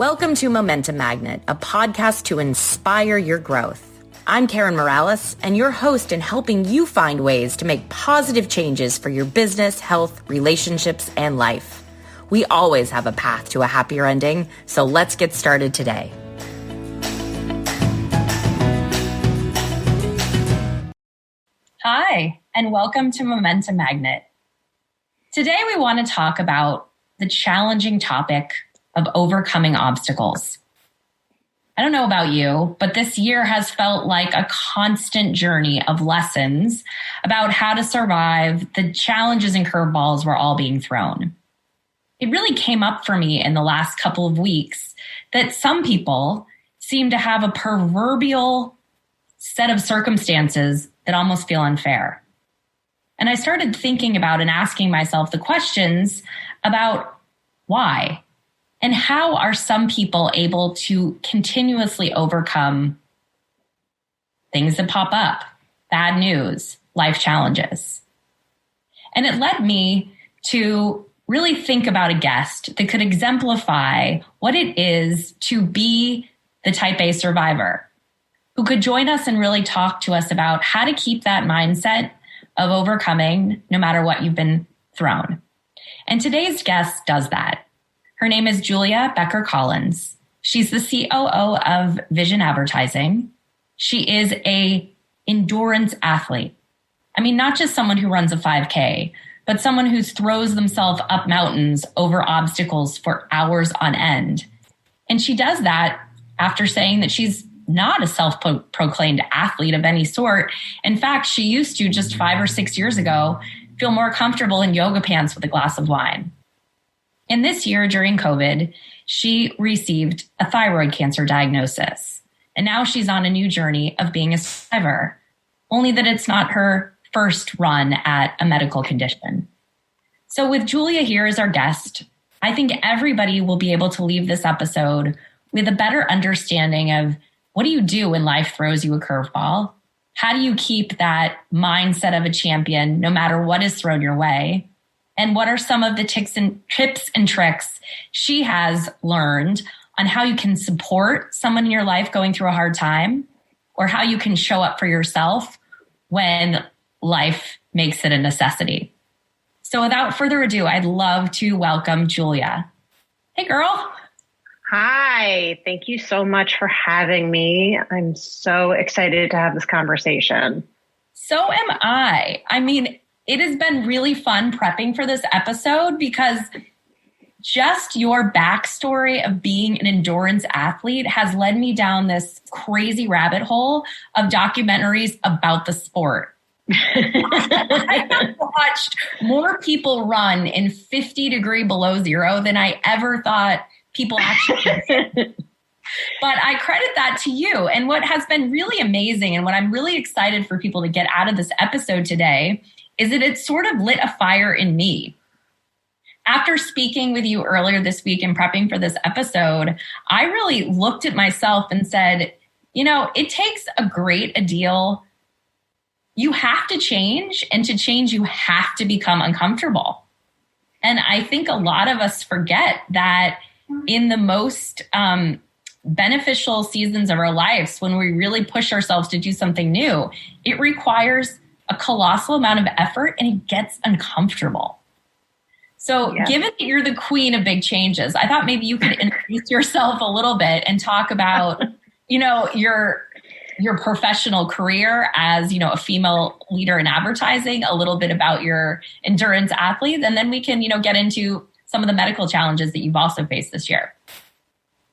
Welcome to Momentum Magnet, a podcast to inspire your growth. I'm Karen Morales, and your host in helping you find ways to make positive changes for your business, health, relationships, and life. We always have a path to a happier ending, so let's get started today. Hi, and welcome to Momentum Magnet. Today we want to talk about the challenging topic of overcoming obstacles. I don't know about you, but this year has felt like a constant journey of lessons about how to survive the challenges and curveballs we're all being thrown. It really came up for me in the last couple of weeks that some people seem to have a proverbial set of circumstances that almost feel unfair. And I started thinking about and asking myself the questions about why. And how are some people able to continuously overcome things that pop up, bad news, life challenges? And it led me to really think about a guest that could exemplify what it is to be the type A survivor, who could join us and really talk to us about how to keep that mindset of overcoming no matter what you've been thrown. And today's guest does that. Her name is Julia Becker Collins. She's the COO of Vision Advertising. She is an endurance athlete. I mean, not just someone who runs a 5K, but someone who throws themselves up mountains over obstacles for hours on end. And she does that after saying that she's not a self-proclaimed athlete of any sort. In fact, she used to, just 5 or 6 years ago, feel more comfortable in yoga pants with a glass of wine. And this year during COVID, she received a thyroid cancer diagnosis. And now she's on a new journey of being a survivor, only that it's not her first run at a medical condition. So with Julia here as our guest, I think everybody will be able to leave this episode with a better understanding of what do you do when life throws you a curveball? How do you keep that mindset of a champion no matter what is thrown your way? And what are some of the tips and tricks she has learned on how you can support someone in your life going through a hard time, or how you can show up for yourself when life makes it a necessity? So without further ado, I'd love to welcome Julia. Hey, girl. Hi. Thank you so much for having me. I'm so excited to have this conversation. So am I. I mean, it has been really fun prepping for this episode because just your backstory of being an endurance athlete has led me down this crazy rabbit hole of documentaries about the sport. I have watched more people run in 50 degree below zero than I ever thought people actually did. But I credit that to you. And what has been really amazing and what I'm really excited for people to get out of this episode today is that it sort of lit a fire in me. After speaking with you earlier this week and prepping for this episode, I really looked at myself and said, you know, it takes a great deal. You have to change, and to change, you have to become uncomfortable. And I think a lot of us forget that in the most beneficial seasons of our lives, when we really push ourselves to do something new, it requires a colossal amount of effort and it gets uncomfortable. So given that you're the queen of big changes, I thought maybe you could introduce yourself a little bit and talk about, you know, your professional career as, you know, a female leader in advertising, a little bit about your endurance athlete, and then we can, you know, get into some of the medical challenges that you've also faced this year.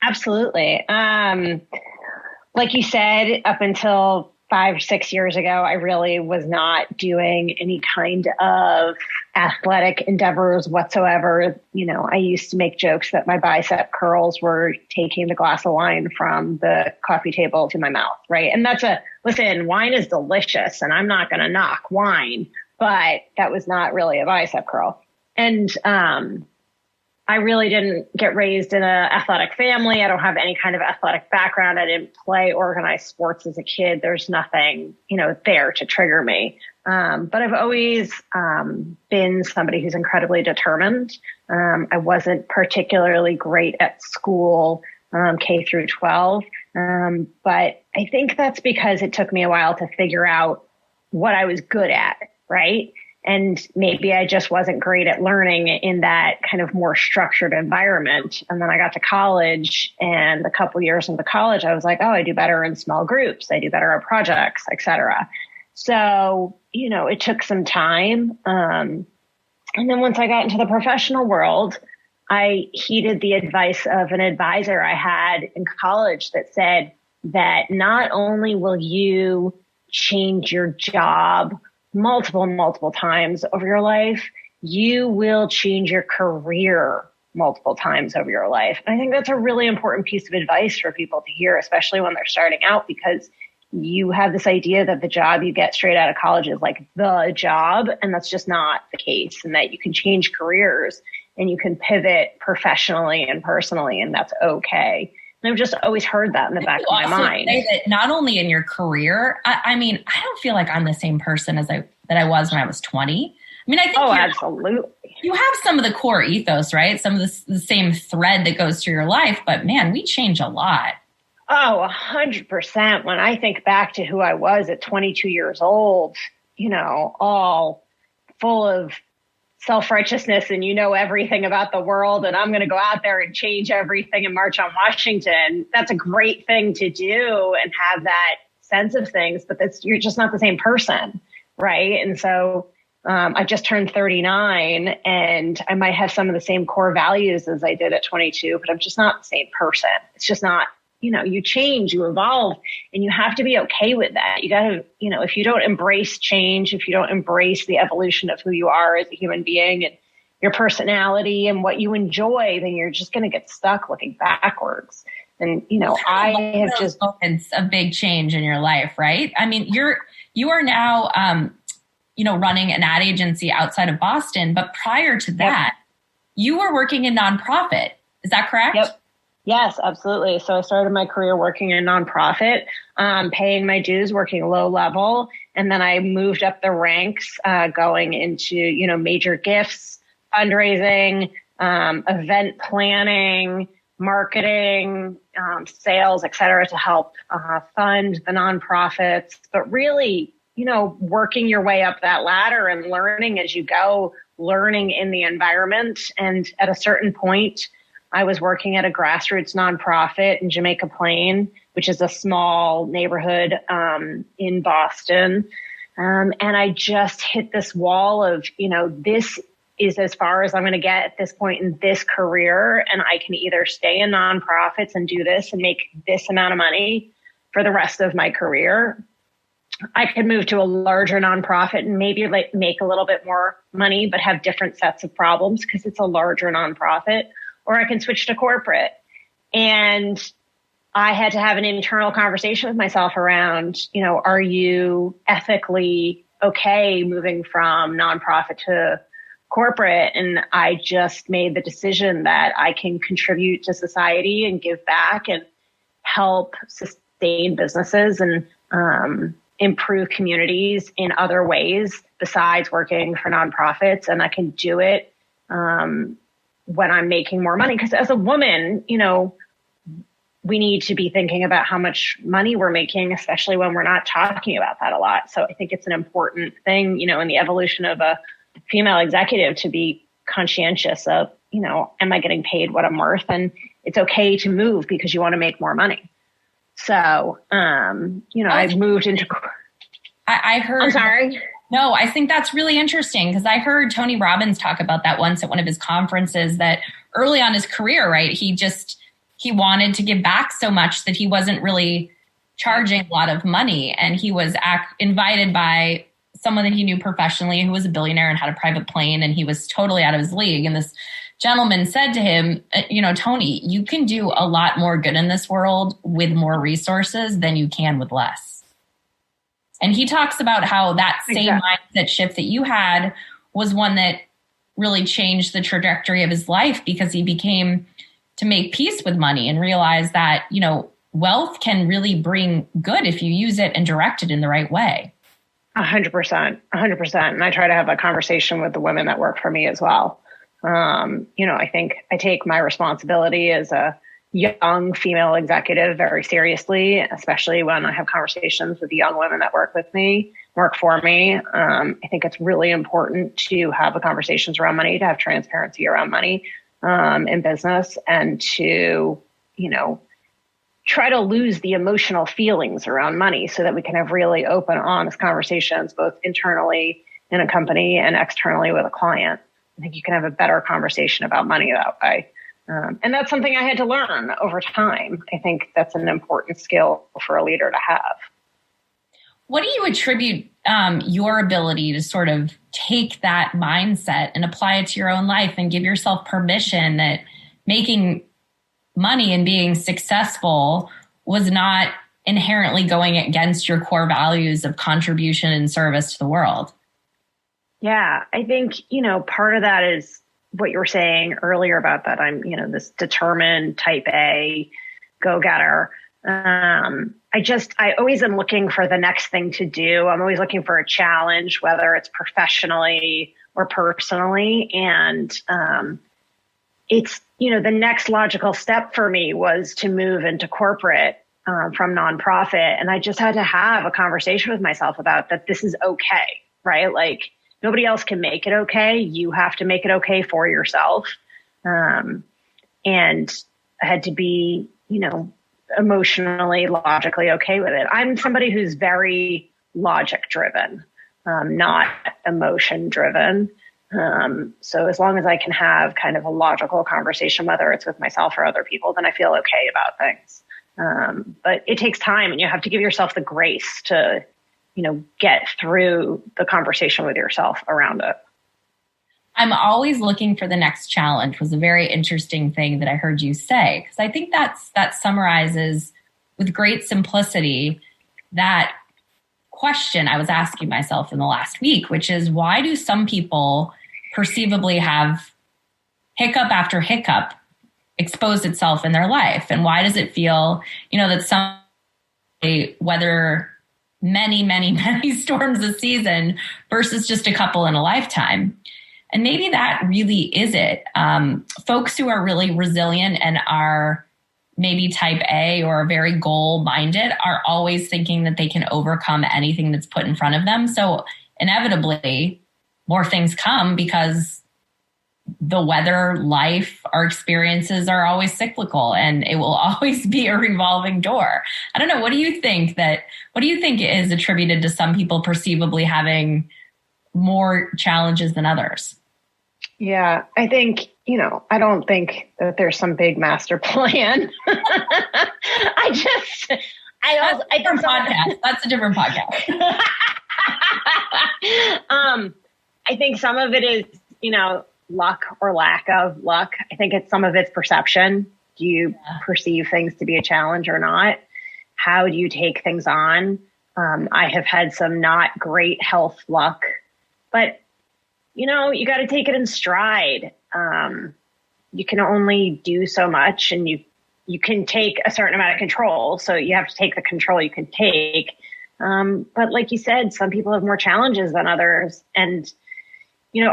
Absolutely. Like you said, up until 5 or 6 years ago, I really was not doing any kind of athletic endeavors whatsoever. You know, I used to make jokes that my bicep curls were taking the glass of wine from the coffee table to my mouth, right? And listen, wine is delicious and I'm not going to knock wine, but that was not really a bicep curl. And I really didn't get raised in an athletic family. I don't have any kind of athletic background. I didn't play organized sports as a kid. There's nothing, there to trigger me. But I've always been somebody who's incredibly determined. I wasn't particularly great at school. K through 12. But I think that's because it took me a while to figure out what I was good at, right? And maybe I just wasn't great at learning in that kind of more structured environment. And then I got to college, and a couple years into college, I was like, oh, I do better in small groups. I do better at projects, et cetera. So, it took some time. And then once I got into the professional world, I heeded the advice of an advisor I had in college that said that not only will you change your job multiple times over your life, you will change your career multiple times over your life. And I think that's a really important piece of advice for people to hear, especially when they're starting out, because you have this idea that the job you get straight out of college is like the job. And that's just not the case, and that you can change careers and you can pivot professionally and personally, and that's okay. And I've just always heard that in the back of my mind. Say that not only in your career, I mean, I don't feel like I'm the same person that I was when I was 20. I mean, I think absolutely. You have some of the core ethos, right? Some of the same thread that goes through your life, but man, we change a lot. Oh, 100%. When I think back to who I was at 22 years old, all full of self-righteousness and everything about the world, and I'm going to go out there and change everything and march on Washington. That's a great thing to do and have that sense of things, but you're just not the same person, right? And so I just turned 39, and I might have some of the same core values as I did at 22, but I'm just not the same person. It's just not, you change, you evolve, and you have to be okay with that. You got to, if you don't embrace change, if you don't embrace the evolution of who you are as a human being and your personality and what you enjoy, then you're just going to get stuck looking backwards. And, I have just moments of big change in your life, right? I mean, you are now, running an ad agency outside of Boston, but prior to that, you were working in nonprofit. Is that correct? Yep. Yes, absolutely. So I started my career working in nonprofit, paying my dues, working low level. And then I moved up the ranks, going into, major gifts, fundraising, event planning, marketing, sales, et cetera, to help fund the nonprofits. But really, working your way up that ladder and learning as you go, learning in the environment. And at a certain point, I was working at a grassroots nonprofit in Jamaica Plain, which is a small neighborhood in Boston. And I just hit this wall of, this is as far as I'm going to get at this point in this career. And I can either stay in nonprofits and do this and make this amount of money for the rest of my career. I could move to a larger nonprofit and maybe make a little bit more money, but have different sets of problems because it's a larger nonprofit. Or I can switch to corporate. And I had to have an internal conversation with myself around, are you ethically okay moving from nonprofit to corporate? And I just made the decision that I can contribute to society and give back and help sustain businesses and improve communities in other ways besides working for nonprofits. And I can do it when I'm making more money. Because as a woman, we need to be thinking about how much money we're making, especially when we're not talking about that a lot. So I think it's an important thing, in the evolution of a female executive to be conscientious of, am I getting paid what I'm worth? And it's okay to move because you want to make more money. So, I've moved into... I heard... I'm sorry? No, I think that's really interesting because I heard Tony Robbins talk about that once at one of his conferences, that early on his career, right, he wanted to give back so much that he wasn't really charging a lot of money. And he was invited by someone that he knew professionally who was a billionaire and had a private plane, and he was totally out of his league. And this gentleman said to him, Tony, you can do a lot more good in this world with more resources than you can with less. And he talks about how that same mindset shift that you had was one that really changed the trajectory of his life, because he became to make peace with money and realize that, wealth can really bring good if you use it and direct it in the right way. 100%. And I try to have a conversation with the women that work for me as well. I think I take my responsibility as a young female executive very seriously, especially when I have conversations with the young women that work for me. I think it's really important to have the conversations around money, to have transparency around money in business, and to, try to lose the emotional feelings around money so that we can have really open, honest conversations, both internally in a company and externally with a client. I think you can have a better conversation about money that way. And that's something I had to learn over time. I think that's an important skill for a leader to have. What do you attribute your ability to sort of take that mindset and apply it to your own life and give yourself permission that making money and being successful was not inherently going against your core values of contribution and service to the world? Yeah, I think, part of that is what you were saying earlier about that I'm, this determined type A go-getter. I always am looking for the next thing to do. I'm always looking for a challenge, whether it's professionally or personally. And, it's, the next logical step for me was to move into corporate, from nonprofit. And I just had to have a conversation with myself about that. This is okay, right? Like, nobody else can make it okay. You have to make it okay for yourself. And I had to be, emotionally, logically okay with it. I'm somebody who's very logic driven, not emotion driven. So as long as I can have kind of a logical conversation, whether it's with myself or other people, then I feel okay about things. But it takes time, and you have to give yourself the grace to, get through the conversation with yourself around it. I'm always looking for the next challenge was a very interesting thing that I heard you say, because I think that summarizes with great simplicity that question I was asking myself in the last week, which is, why do some people perceivably have hiccup after hiccup expose itself in their life? And why does it feel, that some weather many, many, many storms a season versus just a couple in a lifetime? And maybe that really is it. Folks who are really resilient and are maybe type A or very goal-minded are always thinking that they can overcome anything that's put in front of them. So inevitably, more things come because the weather, life, our experiences are always cyclical, and it will always be a revolving door. I don't know. What do you think is attributed to some people perceivably having more challenges than others? Yeah, I think, I don't think that there's some big master plan. That's a different podcast. I think some of it is, luck or lack of luck. I think some of it's perception. Do you perceive things to be a challenge or not? How do you take things on? I have had some not great health luck, but you got to take it in stride. You can only do so much, and you can take a certain amount of control. So you have to take the control you can take. But like you said, some people have more challenges than others. And,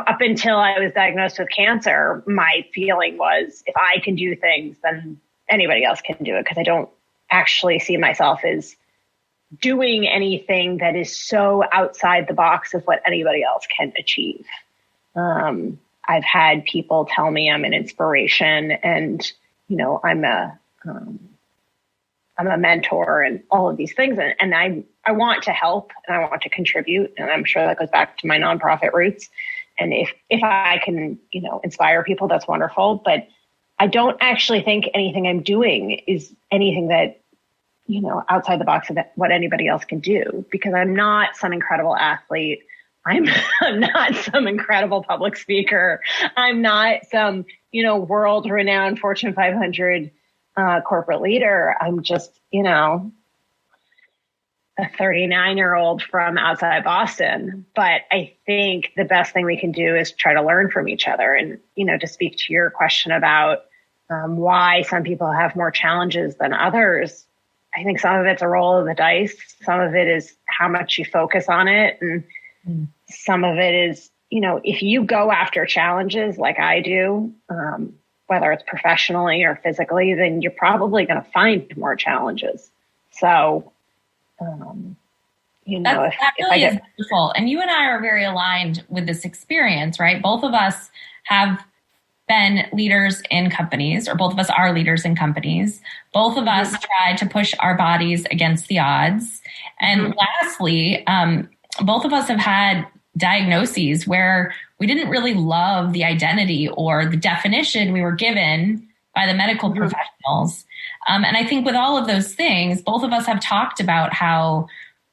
up until I was diagnosed with cancer, my feeling was if I can do things, then anybody else can do it, because I don't actually see myself as doing anything that is so outside the box of what anybody else can achieve. I've had people tell me I'm an inspiration, and, I'm a mentor and all of these things. And I want to help, and I want to contribute. And I'm sure that goes back to my nonprofit roots. And if I can, inspire people, that's wonderful. But I don't actually think anything I'm doing is anything that, outside the box of what anybody else can do, because I'm not some incredible athlete. I'm not some incredible public speaker. I'm not some, world-renowned Fortune 500 corporate leader. I'm just, a 39-year-old from outside Boston. But I think the best thing we can do is try to learn from each other. And, to speak to your question about why some people have more challenges than others, I think some of it's a roll of the dice. Some of it is how much you focus on it. And some of it is, if you go after challenges like I do, whether it's professionally or physically, then you're probably going to find more challenges. So, that really is beautiful. And you and I are very aligned with this experience, right? Both of us have been leaders in companies, or both of us are leaders in companies. Both of us try to push our bodies against the odds. And lastly, both of us have had diagnoses where we didn't really love the identity or the definition we were given by the medical professionals. And I think with all of those things, both of us have talked about how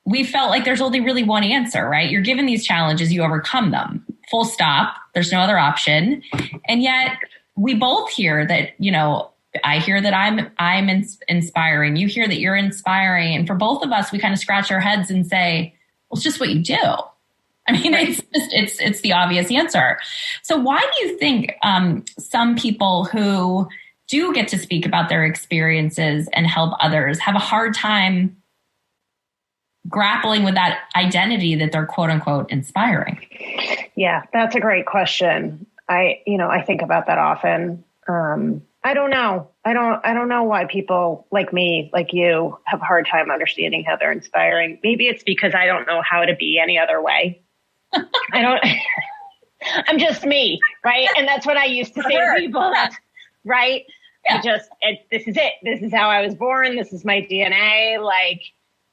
we felt like there's only really one answer, right? You're given these challenges, you overcome them. Full stop. There's no other option. And yet we both hear that, I hear that I'm inspiring. You hear that you're inspiring. And for both of us, we kind of scratch our heads and say, well, it's just what you do. I mean, it's the obvious answer. So why do you think some people who do get to speak about their experiences and help others have a hard time grappling with that identity that they're quote unquote inspiring? Yeah, that's a great question. I think about that often. I don't know. I don't know why people like me, like you, have a hard time understanding how they're inspiring. Maybe it's because I don't know how to be any other way. I'm just me, right? And that's what I used to say to people. That's right. Yeah. This is it. This is how I was born. This is my DNA. Like,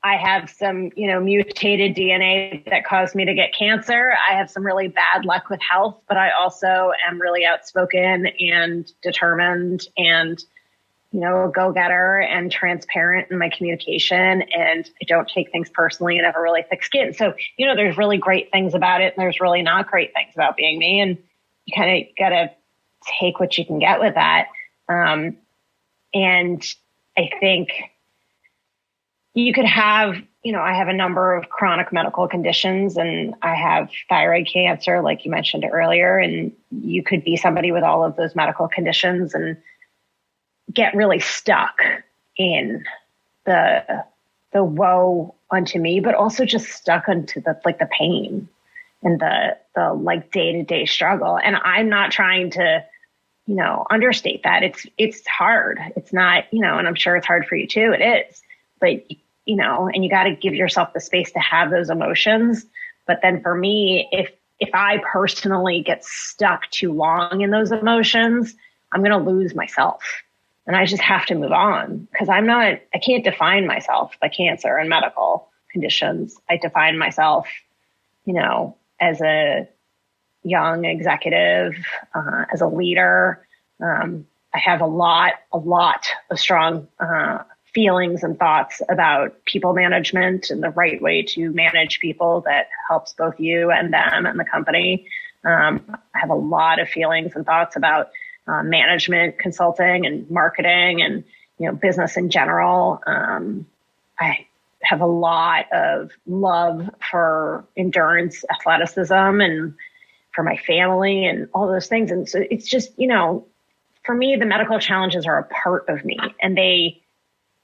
I have some, mutated DNA that caused me to get cancer. I have some really bad luck with health, but I also am really outspoken and determined and, a go-getter and transparent in my communication. And I don't take things personally and have a really thick skin. So, there's really great things about it and there's really not great things about being me. And you kind of got to take what you can get with that. And I think you could have, I have a number of chronic medical conditions and I have thyroid cancer, like you mentioned earlier, and you could be somebody with all of those medical conditions and get really stuck in the woe unto me, but also just stuck into the pain and the day-to-day struggle. And I'm not trying to, understate that. It's hard. It's not, and I'm sure it's hard for you too. It is. But, and you got to give yourself the space to have those emotions. But then for me, if I personally get stuck too long in those emotions, I'm going to lose myself. And I just have to move on because I can't define myself by cancer and medical conditions. I define myself, as a young executive, as a leader. I have a lot of strong, feelings and thoughts about people management and the right way to manage people that helps both you and them and the company. I have a lot of feelings and thoughts about management, consulting, and marketing, and business in general. I have a lot of love for endurance, athleticism, and for my family, and all those things. And so it's just for me, the medical challenges are a part of me, and they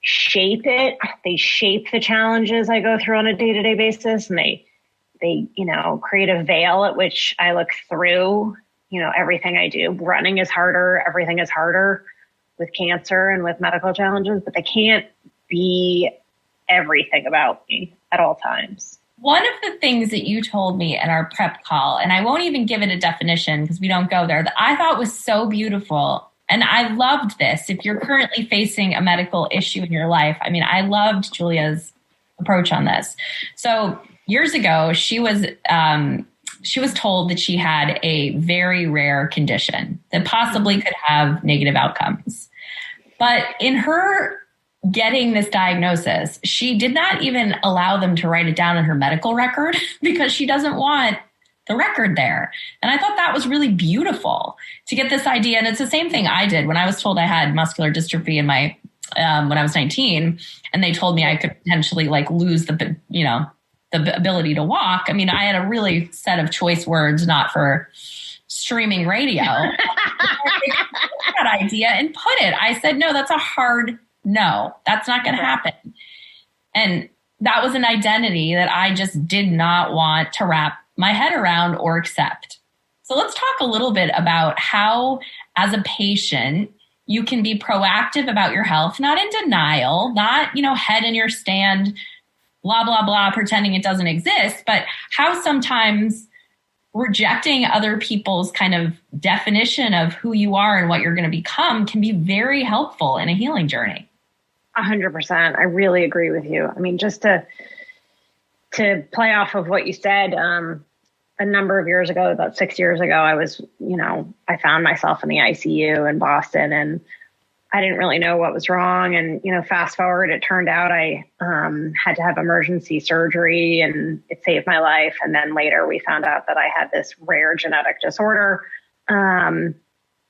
shape it. They shape the challenges I go through on a day-to-day basis, and they create a veil at which I look through. Everything I do. Running is harder. Everything is harder with cancer and with medical challenges, but they can't be everything about me at all times. One of the things that you told me at our prep call, and I won't even give it a definition because we don't go there, that I thought was so beautiful. And I loved this. If you're currently facing a medical issue in your life, I loved Julia's approach on this. So years ago, she was told that she had a very rare condition that possibly could have negative outcomes. But in her getting this diagnosis, she did not even allow them to write it down in her medical record because she doesn't want the record there. And I thought that was really beautiful to get this idea. And it's the same thing I did when I was told I had muscular dystrophy in my, when I was 19, and they told me I could potentially lose the ability to walk. I had a really set of choice words, not for streaming radio. That idea and put it. I said, no, that's a hard no. That's not going to happen. And that was an identity that I just did not want to wrap my head around or accept. So let's talk a little bit about how, as a patient, you can be proactive about your health, not in denial, not, head in your stand, blah, blah, blah, pretending it doesn't exist, but how sometimes rejecting other people's kind of definition of who you are and what you're going to become can be very helpful in a healing journey. 100%. I really agree with you. I mean, just to play off of what you said, a number of years ago, about 6 years ago, I found myself in the ICU in Boston, and I didn't really know what was wrong. And, fast forward, it turned out I had to have emergency surgery, and it saved my life. And then later we found out that I had this rare genetic disorder. And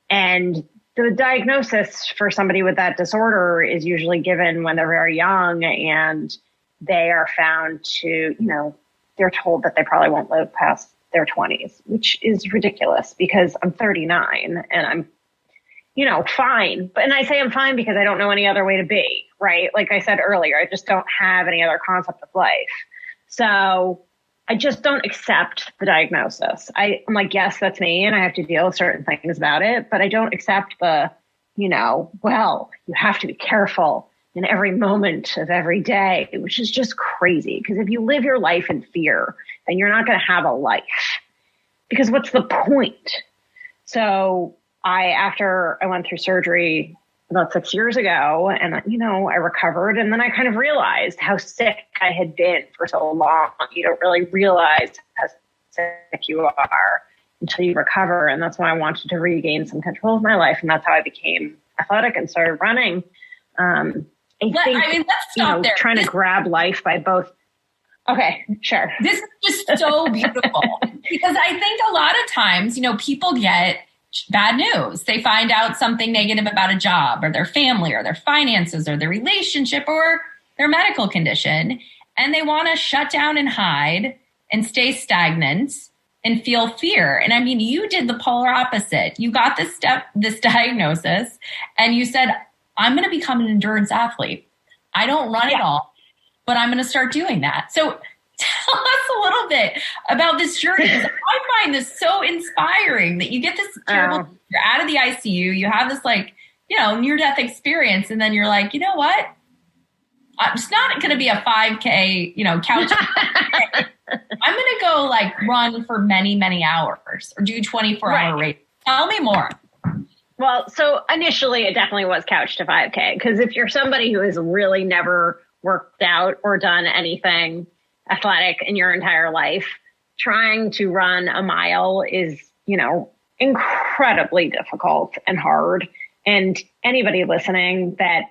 the diagnosis for somebody with that disorder is usually given when they're very young, and they are found to, they're told that they probably won't live past their 20s, which is ridiculous because I'm 39 and I'm, fine. And I say I'm fine because I don't know any other way to be, right? Like I said earlier, I just don't have any other concept of life. So I just don't accept the diagnosis. I'm like, yes, that's me, and I have to deal with certain things about it, but I don't accept the, well, you have to be careful in every moment of every day, which is just crazy. Because if you live your life in fear, then you're not going to have a life. Because what's the point? So after I went through surgery about 6 years ago, and, I recovered, and then I kind of realized how sick I had been for so long. You don't really realize how sick you are until you recover. And that's why I wanted to regain some control of my life. And that's how I became athletic and started running. Let's stop there. Trying to grab life by both. Okay, sure. This is just so beautiful because I think a lot of times, people get bad news. They find out something negative about a job or their family or their finances or their relationship or their medical condition. And they want to shut down and hide and stay stagnant and feel fear. And I mean, you did the polar opposite. You got this diagnosis, and you said, I'm going to become an endurance athlete. I don't run at all, but I'm going to start doing that. So tell us a little bit about this journey, because I find this so inspiring that you get this terrible, you're out of the ICU, you have this near-death experience, and then you're like, you know what? It's not going to be a 5K, couch. I'm going to go run for many, many hours or do 24-hour race. Tell me more. Well, so initially it definitely was couch to 5K, because if you're somebody who has really never worked out or done anything athletic in your entire life, trying to run a mile is, incredibly difficult and hard. And anybody listening that,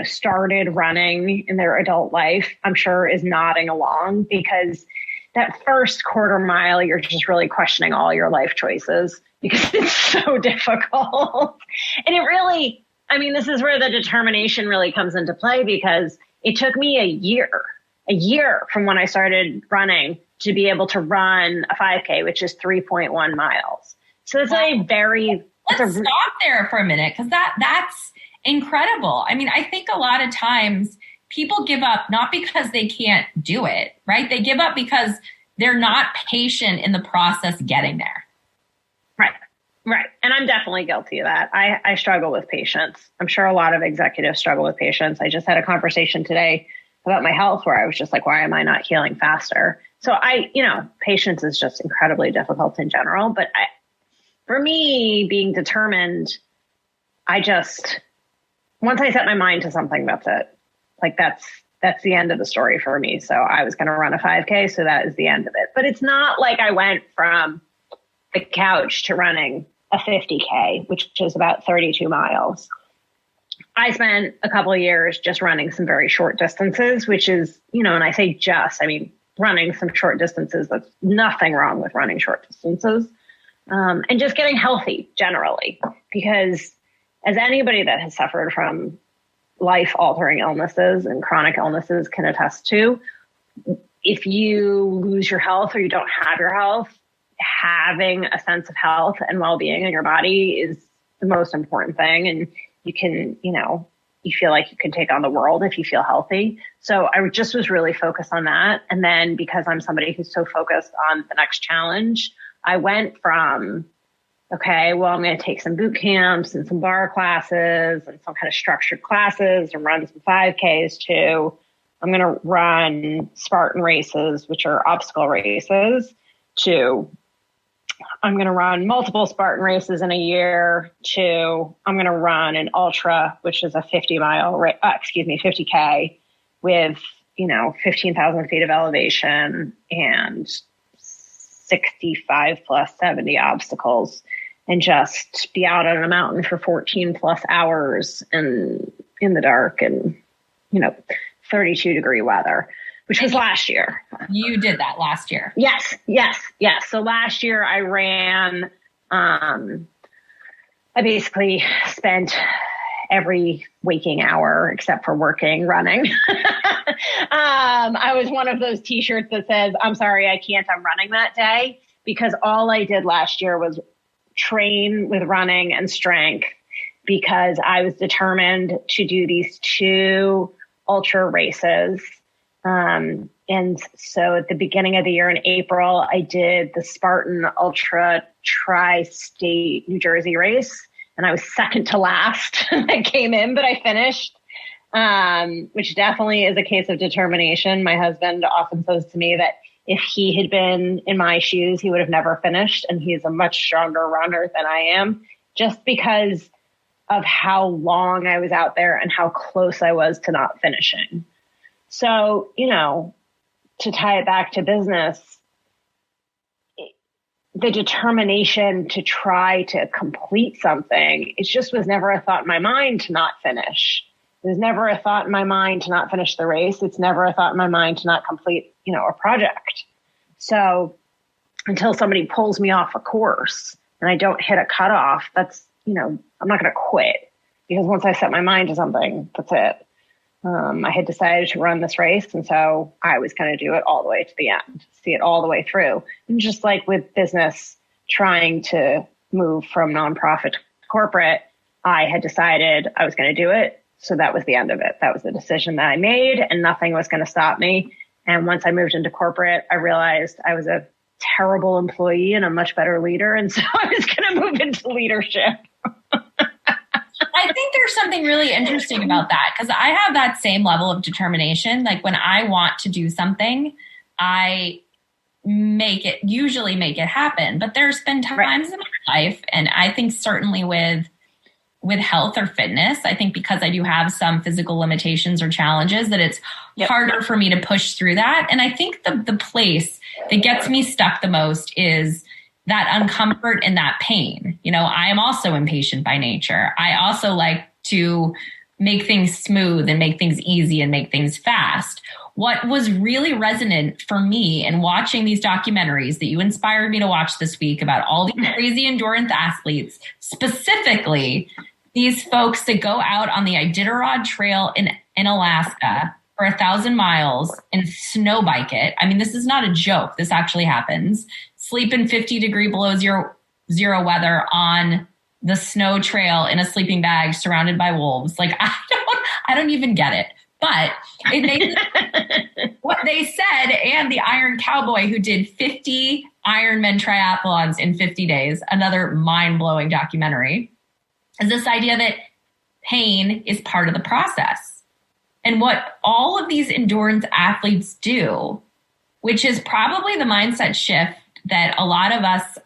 started running in their adult life, I'm sure is nodding along, because that first quarter mile, you're just really questioning all your life choices because it's so difficult. And it really, this is where the determination really comes into play, because it took me a year from when I started running to be able to run a 5K, which is 3.1 miles. So it's Let's stop there for a minute, because that's incredible. I think a lot of times people give up not because they can't do it, right? They give up because they're not patient in the process getting there. Right. And I'm definitely guilty of that. I struggle with patience. I'm sure a lot of executives struggle with patience. I just had a conversation today about my health where I was just like, why am I not healing faster? So patience is just incredibly difficult in general. But for me, being determined, once I set my mind to something, that's it. That's the end of the story for me. So I was going to run a 5K. So that is the end of it. But it's not like I went from the couch to running a 50K, which is about 32 miles. I spent a couple of years just running some very short distances, which is, and I say running some short distances, that's nothing wrong with running short distances. And just getting healthy generally, because as anybody that has suffered from life-altering illnesses and chronic illnesses can attest to, if you lose your health or you don't have your health, having a sense of health and well-being in your body is the most important thing. And you can, you feel like you can take on the world if you feel healthy. So I just was really focused on that. And then because I'm somebody who's so focused on the next challenge, I went from okay, well, I'm going to take some boot camps and some bar classes and some kind of structured classes and run some 5Ks too. I'm going to run Spartan races, which are obstacle races, too. I'm going to run multiple Spartan races in a year, too. I'm going to run an ultra, which is a 50K with, 15,000 feet of elevation and 65 plus 70 obstacles, and just be out on a mountain for 14 plus hours and in the dark and, 32-degree weather, which was last year. You did that last year. Yes. So last year I ran, I basically spent every waking hour except for working, running. I was one of those t-shirts that says, I'm sorry, I can't, I'm running that day, because all I did last year was train with running and strength, because I was determined to do these 2 ultra races. And so at the beginning of the year in April, I did the Spartan Ultra Tri-State New Jersey race, and I was second to last. I came in, but I finished, which definitely is a case of determination. My husband often says to me that if he had been in my shoes, he would have never finished, and he's a much stronger runner than I am, just because of how long I was out there and how close I was to not finishing. So, to tie it back to business, the determination to try to complete something, it just was never a thought in my mind to not finish. There's never a thought in my mind to not finish the race. It's never a thought in my mind to not complete, a project. So until somebody pulls me off a course and I don't hit a cutoff, that's, I'm not going to quit, because once I set my mind to something, that's it. I had decided to run this race, and so I was going to do it all the way to the end, see it all the way through. And just like with business, trying to move from nonprofit to corporate, I had decided I was going to do it. So that was the end of it. That was the decision that I made, and nothing was going to stop me. And once I moved into corporate, I realized I was a terrible employee and a much better leader. And so I was going to move into leadership. I think there's something really interesting about that, because I have that same level of determination. Like when I want to do something, I usually make it happen. But there's been times in my life, and I think certainly with health or fitness, I think because I do have some physical limitations or challenges, that it's harder for me to push through that. And I think the place that gets me stuck the most is that uncomfort and that pain. I am also impatient by nature. I also like to make things smooth and make things easy and make things fast. What was really resonant for me in watching these documentaries that you inspired me to watch this week about all these crazy endurance athletes, specifically these folks that go out on the Iditarod Trail in Alaska for 1,000 miles and snow bike it. I mean, this is not a joke. This actually happens. Sleep in 50-degree below zero weather on the snow trail in a sleeping bag surrounded by wolves. Like, I don't even get it. But what they said, and the Iron Cowboy who did 50 Ironman triathlons in 50 days, another mind-blowing documentary, is this idea that pain is part of the process. And what all of these endurance athletes do, which is probably the mindset shift that a lot of us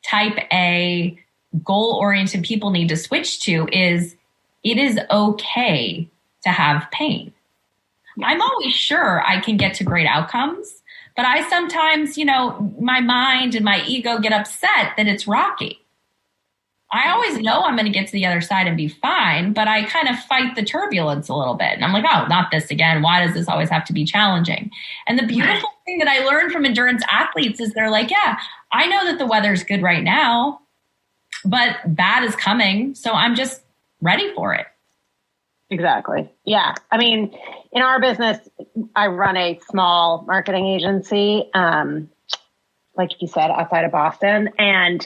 type A goal-oriented people need to switch to, is it is okay to have pain. I'm always sure I can get to great outcomes, but I sometimes, my mind and my ego get upset that it's rocky. I always know I'm going to get to the other side and be fine, but I kind of fight the turbulence a little bit. And I'm like, oh, not this again. Why does this always have to be challenging? And the beautiful thing that I learned from endurance athletes is they're like, yeah, I know that the weather's good right now, but bad is coming. So I'm just ready for it. Exactly. Yeah. I mean, in our business, I run a small marketing agency, like you said, outside of Boston. And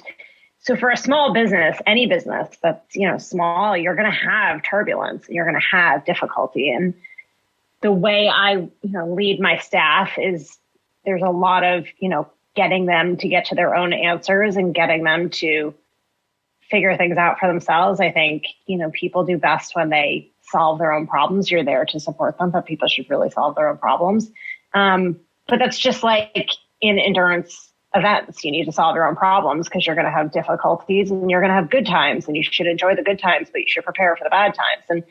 so for a small business, any business that's, small, you're going to have turbulence. You're going to have difficulty. And the way I, lead my staff is there's a lot of, getting them to get to their own answers and getting them to figure things out for themselves. I think, people do best when they solve their own problems. You're there to support them, but people should really solve their own problems. But that's just like in endurance events. You need to solve your own problems because you're going to have difficulties and you're going to have good times, and you should enjoy the good times, but you should prepare for the bad times. And,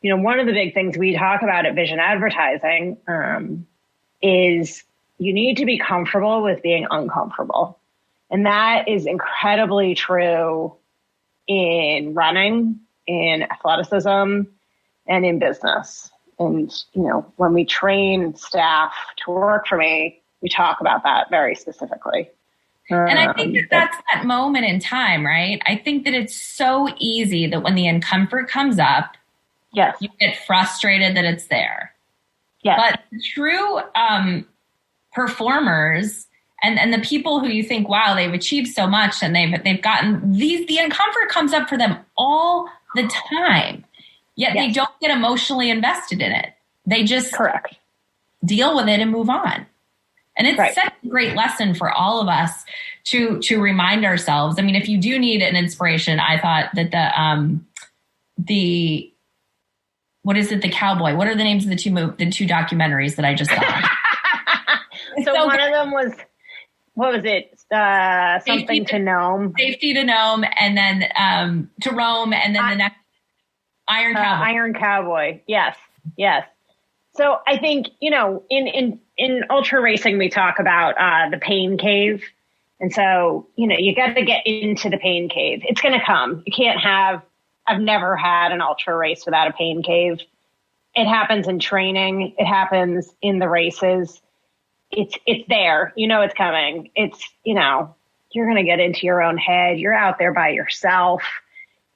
one of the big things we talk about at Vision Advertising is you need to be comfortable with being uncomfortable. And that is incredibly true in running, in athleticism, and in business. And, when we train staff to work for me, we talk about that very specifically. And I think that's that moment in time, right? I think that it's so easy that when the uncomfort comes up, yes, you get frustrated that it's there. Yes. But true performers and the people who you think, wow, they've achieved so much and they've gotten the uncomfort comes up for them all the time. Yet they don't get emotionally invested in it. They just correct deal with it and move on. And it's such a great lesson for all of us to remind ourselves. I mean, if you do need an inspiration, I thought that the what is it? The Cowboy. What are the names of the two documentaries that I just saw? so one of them was, what was it? Something to Nome. Safety to Nome, and then to Rome, and then the next Iron Cowboy. Iron Cowboy. Yes. So I think, in ultra racing, we talk about the pain cave. And so, you got to get into the pain cave. It's going to come. You can't I've never had an ultra race without a pain cave. It happens in training. It happens in the races. It's there. It's coming. It's, you're going to get into your own head. You're out there by yourself.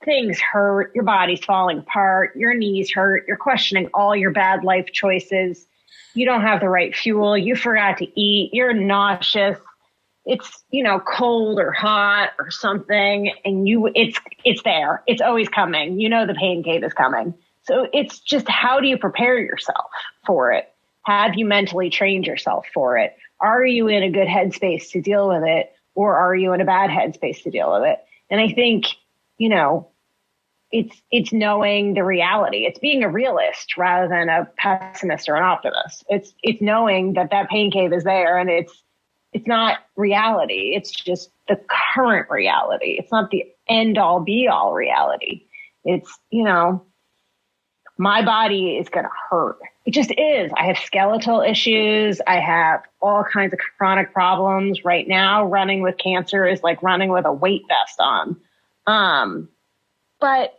Things hurt. Your body's falling apart. Your knees hurt. You're questioning all your bad life choices. You don't have the right fuel. You forgot to eat. You're nauseous. It's, cold or hot or something. And it's there. It's always coming. The pain cave is coming. So it's just, how do you prepare yourself for it? Have you mentally trained yourself for it? Are you in a good headspace to deal with it? Or are you in a bad headspace to deal with it? And I think, it's knowing the reality. It's being a realist rather than a pessimist or an optimist. It's knowing that pain cave is there, and it's not reality. It's just the current reality. It's not the end all be all reality. It's, my body is going to hurt. It just is. I have skeletal issues. I have all kinds of chronic problems right now. Running with cancer is like running with a weight vest on. But,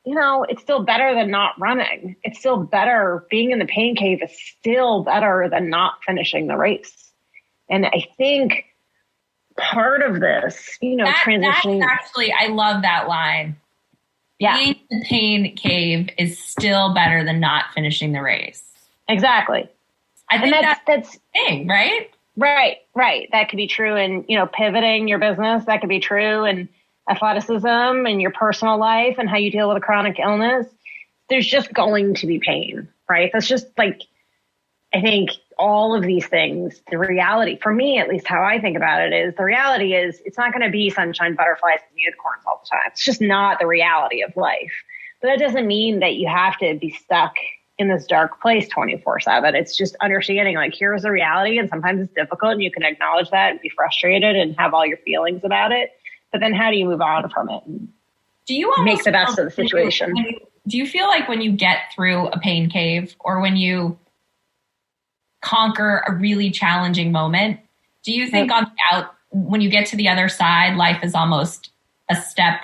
it's still better than not running. It's still better. Being in the pain cave is still better than not finishing the race. And I think part of this, transitioning. That's actually, I love that line. Yeah. Being in the pain cave is still better than not finishing the race. Exactly. I think that's the thing, right? Right. That could be true in, pivoting your business. That could be true in athleticism and your personal life and how you deal with a chronic illness. There's just going to be pain, right? That's just like, I think all of these things, the reality, for me, at least how I think about it is, the reality is it's not going to be sunshine, butterflies, and unicorns all the time. It's just not the reality of life. But that doesn't mean that you have to be stuck in this dark place 24/7. It's just understanding, like, here's the reality, and sometimes it's difficult, and you can acknowledge that and be frustrated and have all your feelings about it. But then how do you move on from it and do you make the best of the situation? Do you feel like when you get through a pain cave or when you conquer a really challenging moment, do you think when you get to the other side, life is almost a step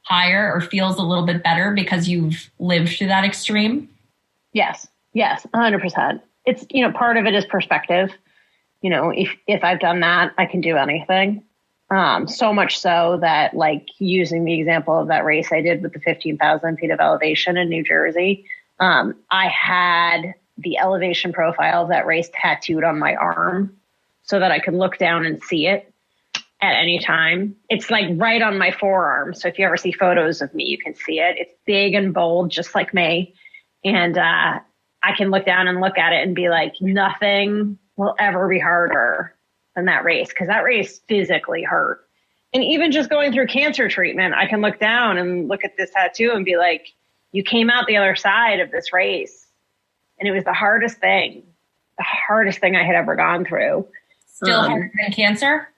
higher or feels a little bit better because you've lived through that extreme? Yes, 100%. It's, part of it is perspective. If I've done that, I can do anything. So much so that, like, using the example of that race I did with the 15,000 feet of elevation in New Jersey, I had the elevation profile of that race tattooed on my arm so that I could look down and see it at any time. It's like right on my forearm. So if you ever see photos of me, you can see it. It's big and bold, just like me. And I can look down and look at it and be like, nothing will ever be harder than that race, because that race physically hurt. And even just going through cancer treatment, I can look down and look at this tattoo and be like, you came out the other side of this race. And it was the hardest thing I had ever gone through. Still harder than cancer?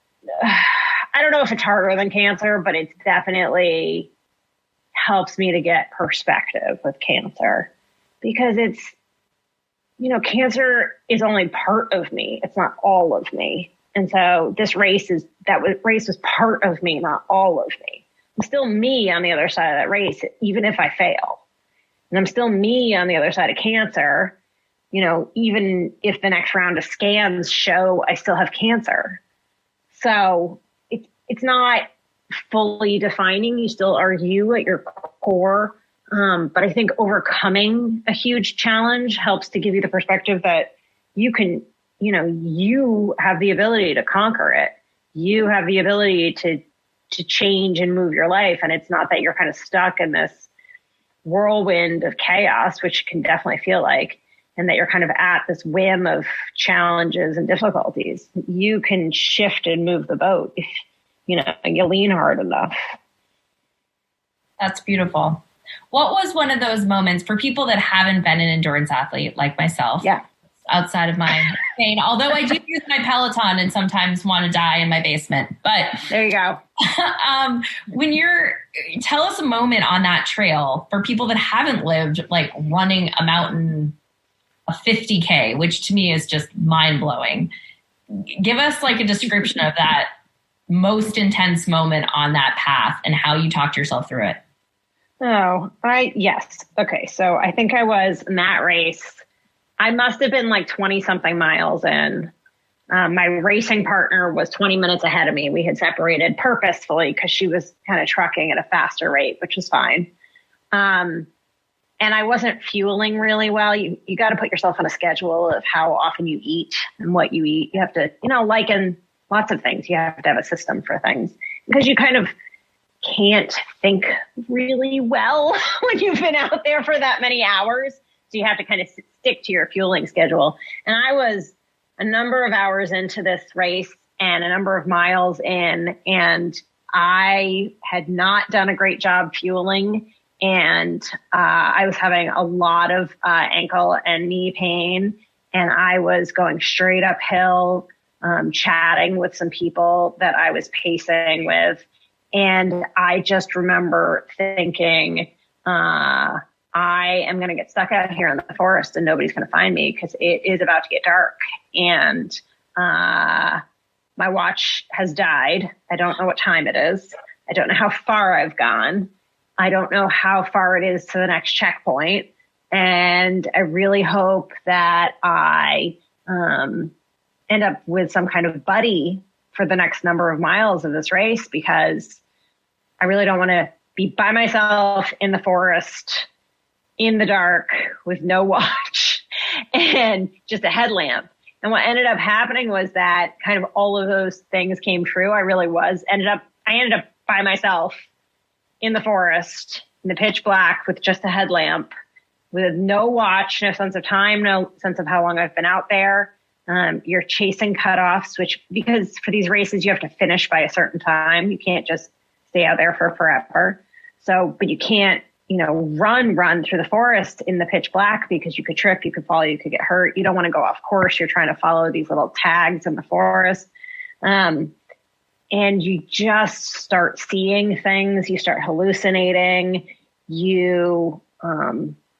I don't know if it's harder than cancer, but it definitely helps me to get perspective with cancer, because it's, cancer is only part of me. It's not all of me. And so this race was part of me, not all of me. I'm still me on the other side of that race, even if I fail. And I'm still me on the other side of cancer, even if the next round of scans show I still have cancer. So it's not fully defining. You still are you at your core. But I think overcoming a huge challenge helps to give you the perspective that you can, you have the ability to conquer it. You have the ability to change and move your life. And it's not that you're kind of stuck in this whirlwind of chaos, which can definitely feel like, and that you're kind of at this whim of challenges and difficulties. You can shift and move the boat if, you lean hard enough. That's beautiful. What was one of those moments for people that haven't been an endurance athlete like myself? Yeah. Outside of my pain, although I do use my Peloton and sometimes want to die in my basement, but there you go. Tell us a moment on that trail for people that haven't lived like running a mountain, a 50K, which to me is just mind blowing. Give us like a description of that most intense moment on that path and how you talked yourself through it. Yes. Okay. So I think I was in that race. I must have been like 20 something miles in. My racing partner was 20 minutes ahead of me. We had separated purposefully because she was kind of trucking at a faster rate, which is fine. And I wasn't fueling really well. You got to put yourself on a schedule of how often you eat and what you eat. You have to, like in lots of things, you have to have a system for things, because you kind of can't think really well when you've been out there for that many hours. So you have to kind of stick to your fueling schedule. And I was a number of hours into this race and a number of miles in, and I had not done a great job fueling. And I was having a lot of ankle and knee pain, and I was going straight uphill, chatting with some people that I was pacing with. And I just remember thinking, I am going to get stuck out here in the forest and nobody's going to find me because it is about to get dark. And my watch has died. I don't know what time it is. I don't know how far I've gone. I don't know how far it is to the next checkpoint. And I really hope that I end up with some kind of buddy for the next number of miles of this race, because I really don't want to be by myself in the forest in the dark with no watch and just a headlamp. And what ended up happening was that kind of all of those things came true. I ended up by myself in the forest in the pitch black with just a headlamp, with no watch, no sense of time, no sense of how long I've been out there. You're chasing cutoffs, because for these races, you have to finish by a certain time. You can't just stay out there for forever. So, but you can't, run through the forest in the pitch black, because you could trip, you could fall, you could get hurt. You don't want to go off course. You're trying to follow these little tags in the forest. And you just start seeing things. You start hallucinating. You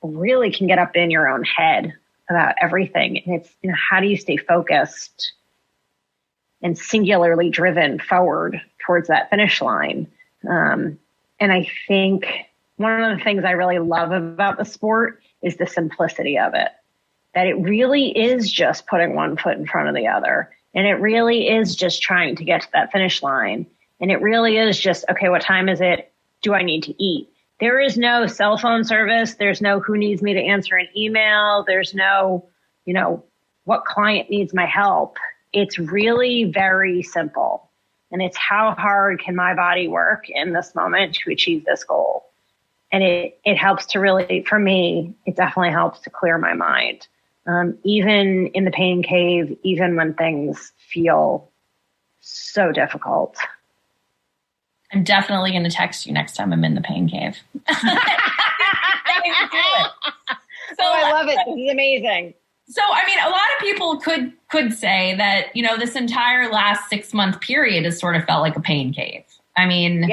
really can get up in your own head about everything. And it's, how do you stay focused and singularly driven forward towards that finish line? And I think one of the things I really love about the sport is the simplicity of it, that it really is just putting one foot in front of the other. And it really is just trying to get to that finish line. And it really is just, okay, what time is it? Do I need to eat? There is no cell phone service. There's no who needs me to answer an email. There's no, what client needs my help. It's really very simple. And it's how hard can my body work in this moment to achieve this goal? And it helps to really, for me, it definitely helps to clear my mind. Even in the pain cave, even when things feel so difficult. I'm definitely going to text you next time I'm in the pain cave. So I love it. This is amazing. So, I mean, a lot of people could say that, this entire last 6-month period has sort of felt like a pain cave. I mean,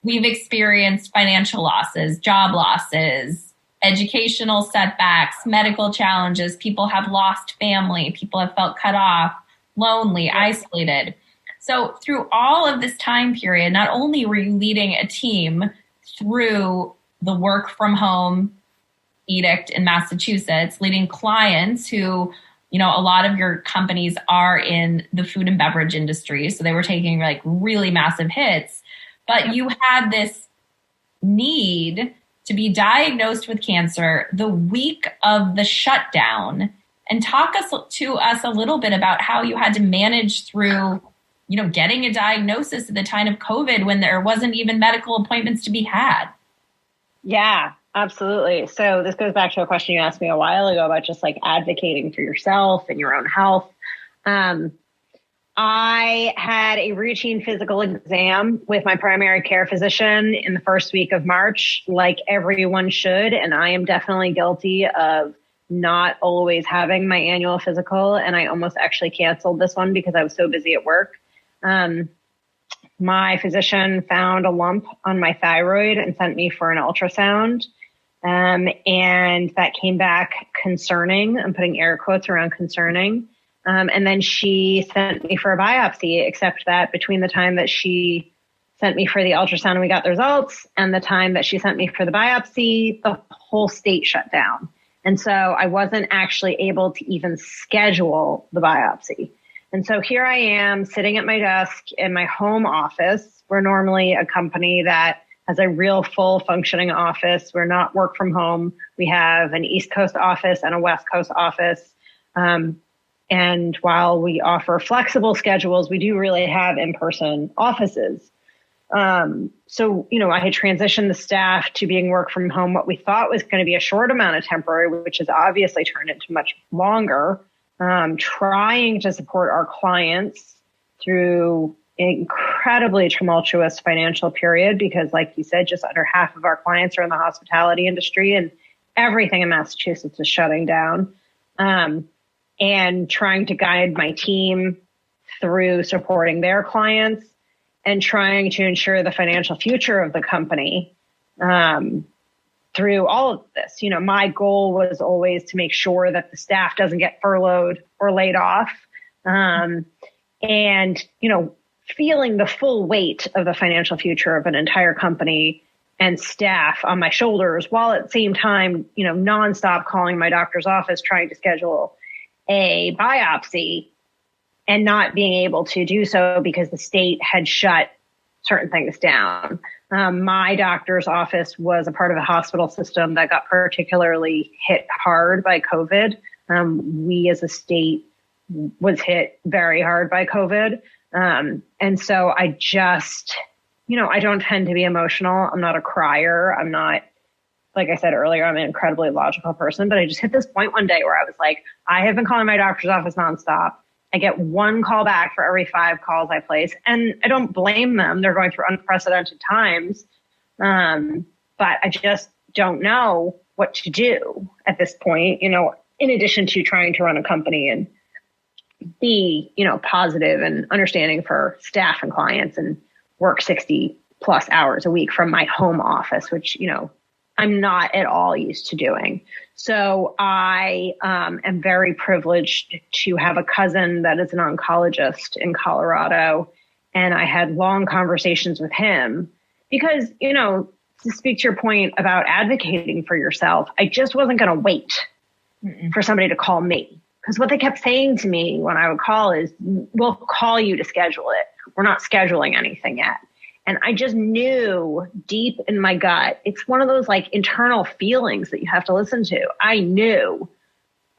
we've experienced financial losses, job losses, educational setbacks, medical challenges. People have lost family. People have felt cut off, lonely, isolated. So through all of this time period, not only were you leading a team through the work from home edict in Massachusetts, leading clients who, a lot of your companies are in the food and beverage industry. So they were taking like really massive hits, but you had this need to be diagnosed with cancer the week of the shutdown. And talk to us a little bit about how you had to manage through, getting a diagnosis at the time of COVID when there wasn't even medical appointments to be had. Yeah. Absolutely. So this goes back to a question you asked me a while ago about just like advocating for yourself and your own health. I had a routine physical exam with my primary care physician in the first week of March, like everyone should. And I am definitely guilty of not always having my annual physical. And I almost actually canceled this one because I was so busy at work. My physician found a lump on my thyroid and sent me for an ultrasound. And that came back concerning. I'm putting air quotes around concerning. And then she sent me for a biopsy, except that between the time that she sent me for the ultrasound and we got the results and the time that she sent me for the biopsy, the whole state shut down. And so I wasn't actually able to even schedule the biopsy. And so here I am sitting at my desk in my home office. We're normally a company that has a real full functioning office. We're not work from home. We have an East Coast office and a West Coast office. And while we offer flexible schedules, we do really have in-person offices. So, I had transitioned the staff to being work from home, what we thought was going to be a short amount of temporary, which has obviously turned into much longer, trying to support our clients through an incredibly tumultuous financial period, because like you said, just under half of our clients are in the hospitality industry and everything in Massachusetts is shutting down. And trying to guide my team through supporting their clients and trying to ensure the financial future of the company through all of this. My goal was always to make sure that the staff doesn't get furloughed or laid off. And, feeling the full weight of the financial future of an entire company and staff on my shoulders, while at the same time, nonstop calling my doctor's office, trying to schedule a biopsy and not being able to do so because the state had shut certain things down. My doctor's office was a part of a hospital system that got particularly hit hard by COVID. We as a state was hit very hard by COVID. And so I just, I don't tend to be emotional. I'm not a crier. I'm not, like I said earlier, I'm an incredibly logical person, but I just hit this point one day where I was like, I have been calling my doctor's office nonstop. I get one call back for every 5 calls I place, and I don't blame them. They're going through unprecedented times. But I just don't know what to do at this point, in addition to trying to run a company and be, positive and understanding for staff and clients and work 60 plus hours a week from my home office, which, I'm not at all used to doing. So I am very privileged to have a cousin that is an oncologist in Colorado. And I had long conversations with him because, to speak to your point about advocating for yourself, I just wasn't going to wait for somebody to call me. Because what they kept saying to me when I would call is, we'll call you to schedule it. We're not scheduling anything yet. And I just knew deep in my gut, it's one of those like internal feelings that you have to listen to. I knew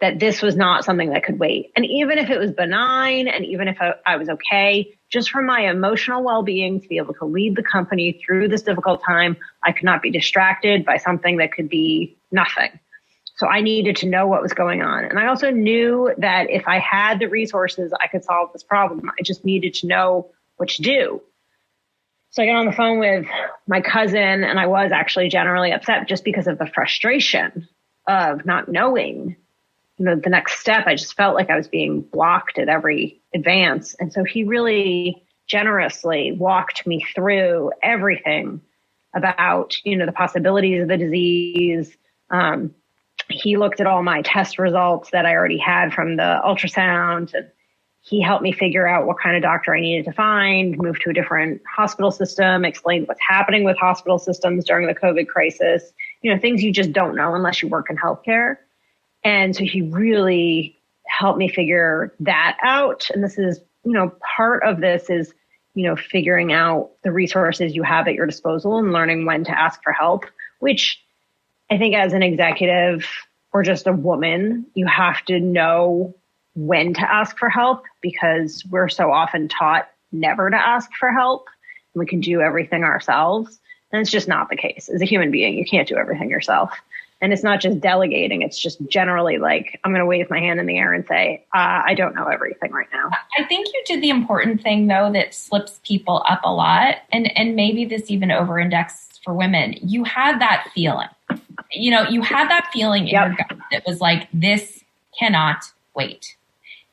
that this was not something that could wait. And even if it was benign and even if I was okay, just for my emotional well-being to be able to lead the company through this difficult time, I could not be distracted by something that could be nothing. So I needed to know what was going on. And I also knew that if I had the resources, I could solve this problem. I just needed to know what to do. So I get on the phone with my cousin, and I was actually generally upset just because of the frustration of not knowing, the next step. I just felt like I was being blocked at every advance. And so he really generously walked me through everything about, the possibilities of the disease. He looked at all my test results that I already had from the ultrasound, and he helped me figure out what kind of doctor I needed to find, move to a different hospital system, explained what's happening with hospital systems during the COVID crisis, things you just don't know unless you work in healthcare. And so he really helped me figure that out. And this is, part of this is, figuring out the resources you have at your disposal and learning when to ask for help, which I think as an executive or just a woman, you have to know when to ask for help, because we're so often taught never to ask for help. We can do everything ourselves. And it's just not the case. As a human being, you can't do everything yourself. And it's not just delegating. It's just generally like, I'm going to wave my hand in the air and say, I don't know everything right now. I think you did the important thing, though, that slips people up a lot. And maybe this even over-indexes for women. You had that feeling. You had that feeling in your gut that was like, this cannot wait.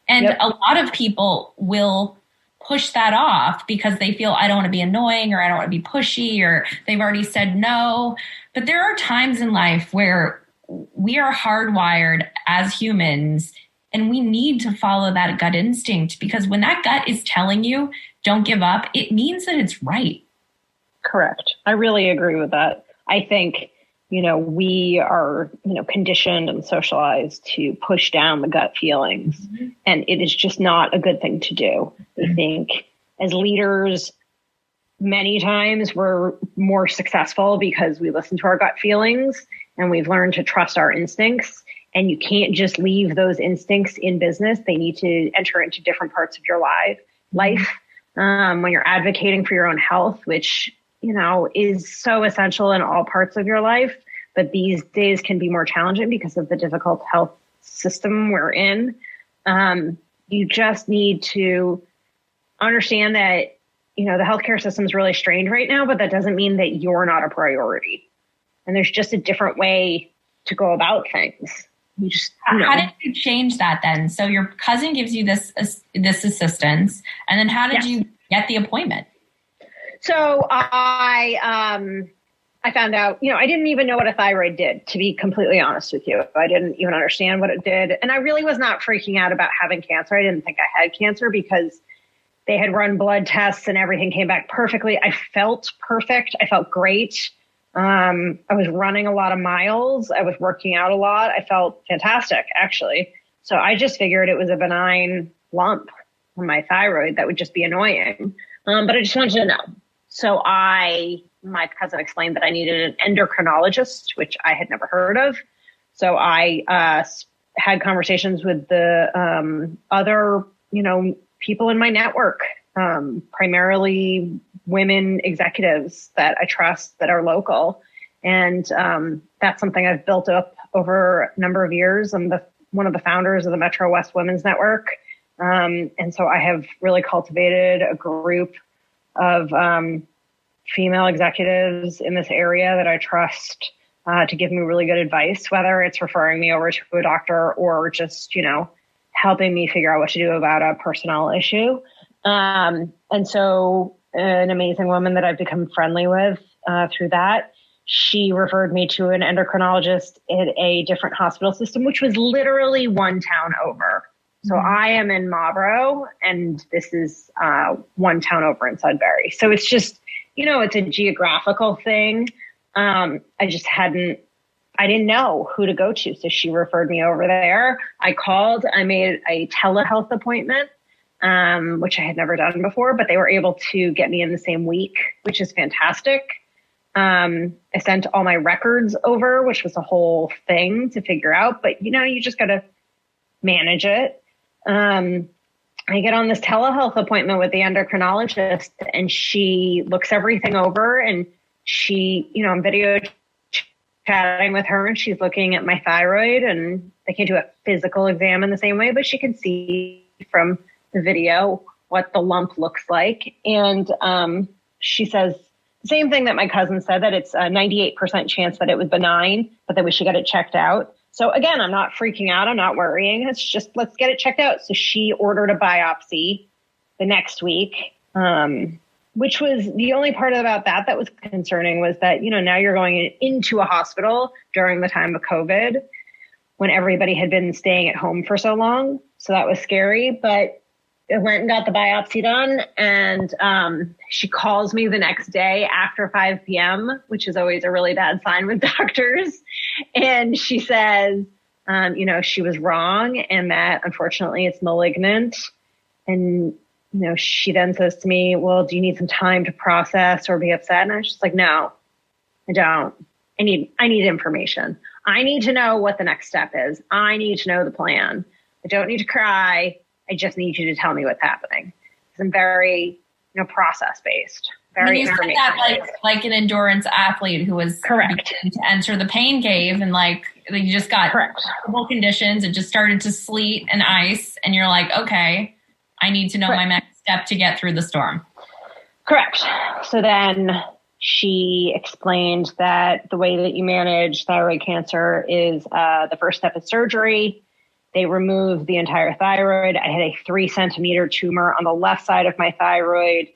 And a lot of people will push that off because they feel, I don't want to be annoying, or I don't want to be pushy, or they've already said no. But there are times in life where we are hardwired as humans, and we need to follow that gut instinct, because when that gut is telling you don't give up, it means that it's right. Correct. I really agree with that. I think, we are, conditioned and socialized to push down the gut feelings. Mm-hmm. And it is just not a good thing to do. I think as leaders, many times we're more successful because we listen to our gut feelings and we've learned to trust our instincts. And you can't just leave those instincts in business. They need to enter into different parts of your life. When you're advocating for your own health, which, is so essential in all parts of your life. But these days can be more challenging because of the difficult health system we're in. You just need to understand that, the healthcare system is really strained right now, but that doesn't mean that you're not a priority. And there's just a different way to go about things. You just, How did you change that then? So your cousin gives you this assistance, and then how did you get the appointment? So I found out, I didn't even know what a thyroid did, to be completely honest with you. I didn't even understand what it did. And I really was not freaking out about having cancer. I didn't think I had cancer because they had run blood tests and everything came back perfectly. I felt perfect. I felt great. I was running a lot of miles. I was working out a lot. I felt fantastic, actually. So I just figured it was a benign lump on my thyroid that would just be annoying. But I just wanted to know. So my cousin explained that I needed an endocrinologist, which I had never heard of. So I had conversations with the other, people in my network, primarily women executives that I trust that are local. And that's something I've built up over a number of years. I'm one of the founders of the Metro West Women's Network. And so I have really cultivated a group of female executives in this area that I trust to give me really good advice, whether it's referring me over to a doctor or just, helping me figure out what to do about a personnel issue. And so an amazing woman that I've become friendly with through that, she referred me to an endocrinologist at a different hospital system, which was literally one town over. So I am in Marlboro, and this is one town over in Sudbury. So it's just, it's a geographical thing. I didn't know who to go to. So she referred me over there. I called, I made a telehealth appointment, which I had never done before, but they were able to get me in the same week, which is fantastic. I sent all my records over, which was a whole thing to figure out, but you just got to manage it. I get on this telehealth appointment with the endocrinologist, and she looks everything over, and she, I'm video chatting with her, and she's looking at my thyroid, and they can't do a physical exam in the same way, but she can see from the video what the lump looks like. And, she says the same thing that my cousin said, that it's a 98% chance that it was benign, but that we should get it checked out. So again, I'm not freaking out. I'm not worrying. It's just, let's get it checked out. So she ordered a biopsy the next week, which was the only part about that was concerning, was that, now you're going into a hospital during the time of COVID when everybody had been staying at home for so long. So that was scary, but I went and got the biopsy done, and she calls me the next day after 5 p.m., which is always a really bad sign with doctors. And she says, she was wrong and that unfortunately it's malignant. And, she then says to me, well, do you need some time to process or be upset? And I was just like, no, I don't. I need information. I need to know what the next step is. I need to know the plan. I don't need to cry. I just need you to tell me what's happening. Because I'm very, process based. Very information. You said that like an endurance athlete who was correct to enter the pain cave, and you just got horrible conditions. It just started to sleet and ice, and you're like, okay, I need to know my next step to get through the storm. Correct. So then she explained that the way that you manage thyroid cancer is the first step is surgery. They removed the entire thyroid. I had a 3-centimeter tumor on the left side of my thyroid.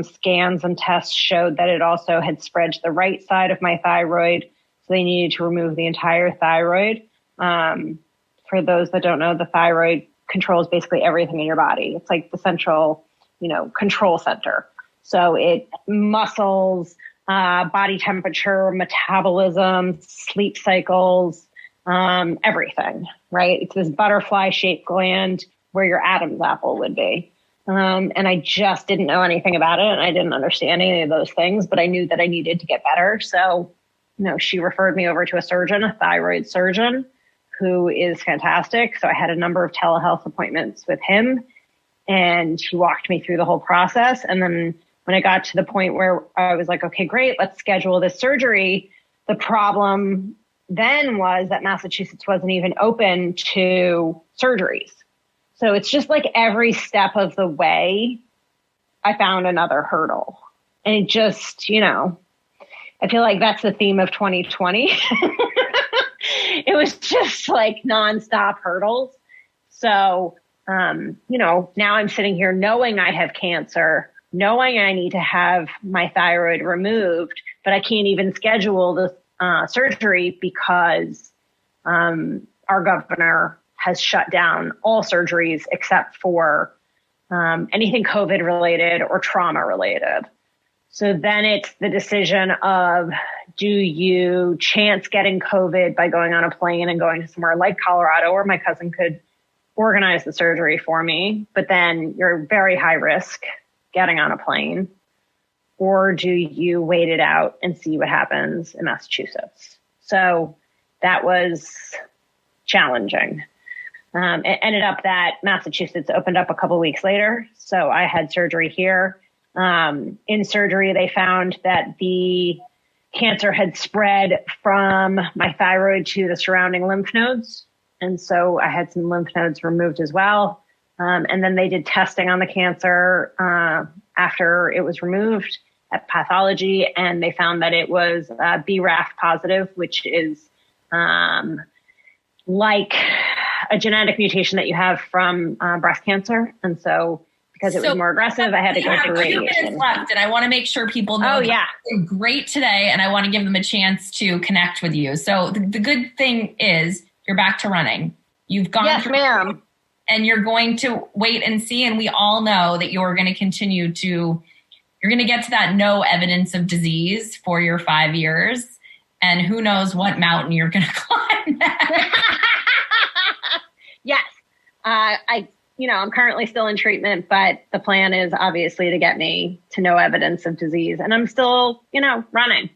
Scans and tests showed that it also had spread to the right side of my thyroid. So they needed to remove the entire thyroid. For those that don't know, the thyroid controls basically everything in your body. It's like the central, control center. So it muscles, body temperature, metabolism, sleep cycles, everything, right? It's this butterfly shaped gland where your Adam's apple would be. And I just didn't know anything about it, and I didn't understand any of those things, but I knew that I needed to get better. So, she referred me over to a surgeon, a thyroid surgeon, who is fantastic. So I had a number of telehealth appointments with him, and he walked me through the whole process. And then when I got to the point where I was like, okay, great, let's schedule this surgery. The problem then was that Massachusetts wasn't even open to surgeries. So it's just like every step of the way, I found another hurdle. And it just, I feel like that's the theme of 2020. It was just like nonstop hurdles. So, now I'm sitting here knowing I have cancer, knowing I need to have my thyroid removed, but I can't even schedule the surgery because our governor has shut down all surgeries except for anything COVID related or trauma related. So then it's the decision of, do you chance getting COVID by going on a plane and going to somewhere like Colorado, where my cousin could organize the surgery for me, but then you're very high risk getting on a plane? Or do you wait it out and see what happens in Massachusetts? So that was challenging. It ended up that Massachusetts opened up a couple weeks later. So I had surgery here. In surgery, they found that the cancer had spread from my thyroid to the surrounding lymph nodes. And so I had some lymph nodes removed as well. And then they did testing on the cancer after it was removed at pathology, and they found that it was BRAF positive, which is like a genetic mutation that you have from breast cancer. And so because it was more aggressive, I had to go through radiation. Left, and I want to make sure people know you're great today, and I want to give them a chance to connect with you. So the good thing is you're back to running. You've gone through, ma'am. And you're going to wait and see. And we all know that you're going to continue to, you're going to get to that no evidence of disease for your 5 years. And who knows what mountain you're going to climb next. Yes. I'm currently still in treatment, but the plan is obviously to get me to no evidence of disease. And I'm still, running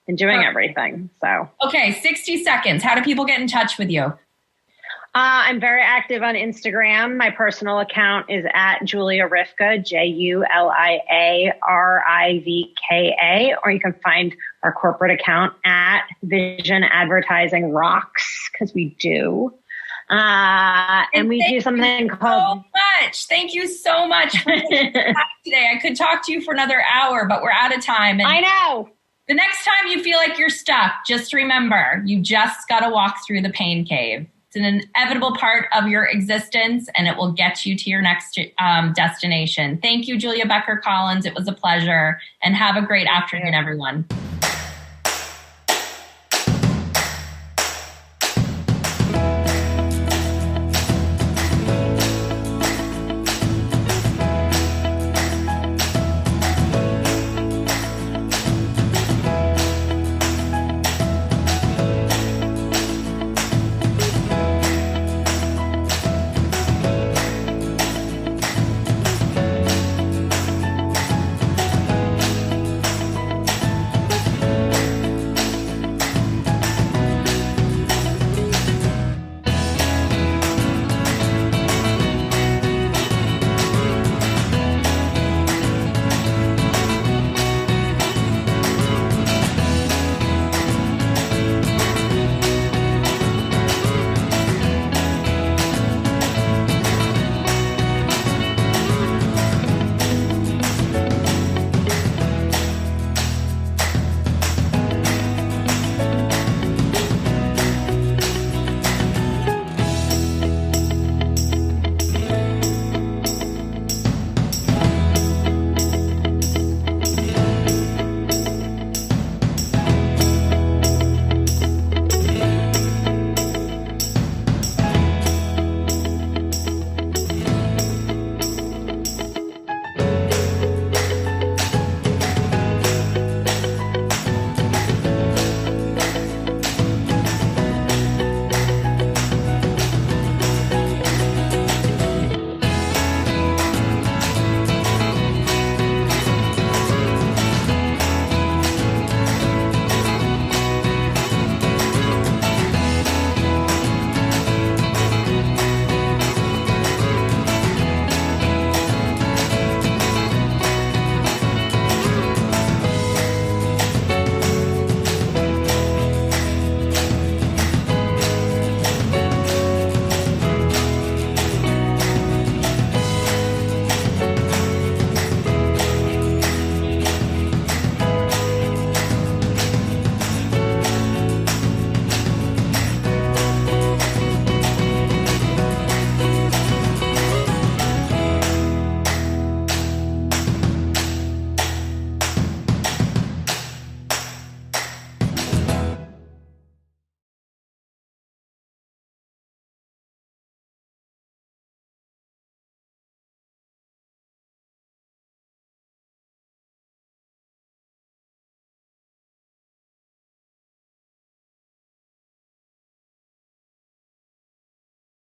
and doing everything. So, okay. 60 seconds. How do people get in touch with you? I'm very active on Instagram. My personal account is at Julia Rivka, JuliaRivka, or you can find our corporate account at Vision Advertising Rocks, because we do. And we do something called... Thank you so much for today. I could talk to you for another hour, but we're out of time. And I know. The next time you feel like you're stuck, just remember, you just got to walk through the pain cave. It's an inevitable part of your existence, and it will get you to your next destination. Thank you, Julia Becker Collins. It was a pleasure, and have a great afternoon, everyone.